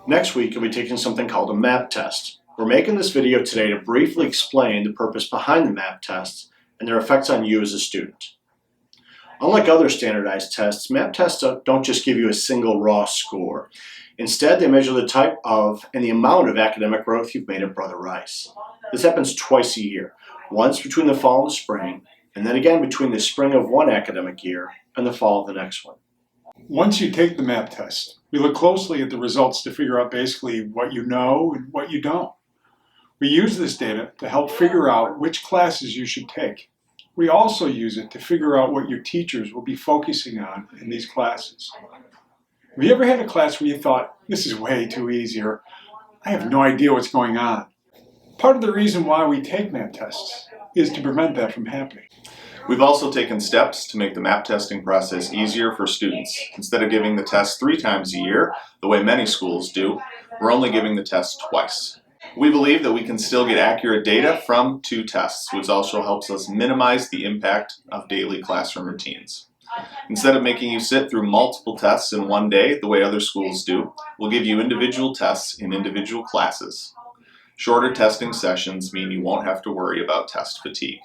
Next week, you'll be taking something called a MAP test. We're making this video today to briefly explain the purpose behind the MAP tests and their effects on you as a student. Unlike other standardized tests, MAP tests don't just give you a single raw score. Instead, they measure the type of and the amount of academic growth you've made at Brother Rice. This happens twice a year, once between the fall and the spring, and then again between the spring of one academic year and the fall of the next one. Once you take the MAP test, we look closely at the results to figure out basically what you know and what you don't. We use this data to help figure out which classes you should take. We also use it to figure out what your teachers will be focusing on in these classes. Have you ever had a class where you thought, this is way too easy, or I have no idea what's going on? Part of the reason why we take MAP tests is to prevent that from happening. We've also taken steps to make the MAP testing process easier for students. Instead of giving the test 3 times a year, the way many schools do, we're only giving the test twice. We believe that we can still get accurate data from 2 tests, which also helps us minimize the impact of daily classroom routines. Instead of making you sit through multiple tests in one day, the way other schools do, we'll give you individual tests in individual classes. Shorter testing sessions mean you won't have to worry about test fatigue.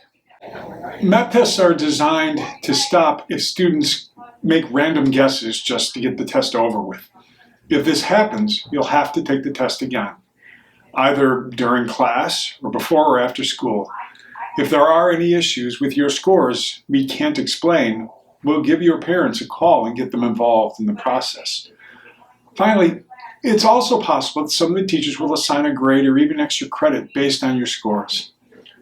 MAP tests are designed to stop if students make random guesses just to get the test over with. If this happens, you'll have to take the test again, either during class or before or after school. If there are any issues with your scores we can't explain, we'll give your parents a call and get them involved in the process. Finally, it's also possible that some of the teachers will assign a grade or even extra credit based on your scores.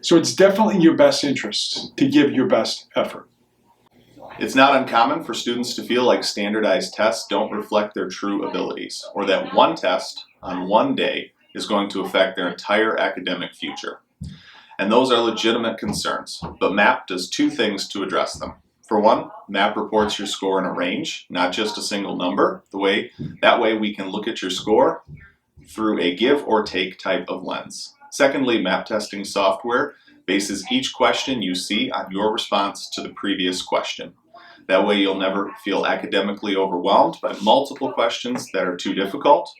So it's definitely in your best interest to give your best effort. It's not uncommon for students to feel like standardized tests don't reflect their true abilities, or that one test on one day is going to affect their entire academic future. And those are legitimate concerns, but MAP does 2 things to address them. For one, MAP reports your score in a range, not just a single number. That way we can look at your score through a give or take type of lens. Secondly, MAP testing software bases each question you see on your response to the previous question. That way you'll never feel academically overwhelmed by multiple questions that are too difficult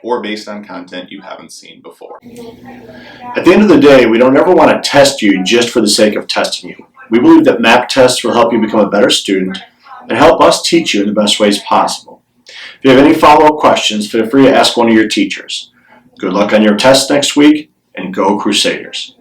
or based on content you haven't seen before. At the end of the day, we don't ever want to test you just for the sake of testing you. We believe that MAP tests will help you become a better student and help us teach you in the best ways possible. If you have any follow-up questions, feel free to ask one of your teachers. Good luck on your test next week, and go Crusaders!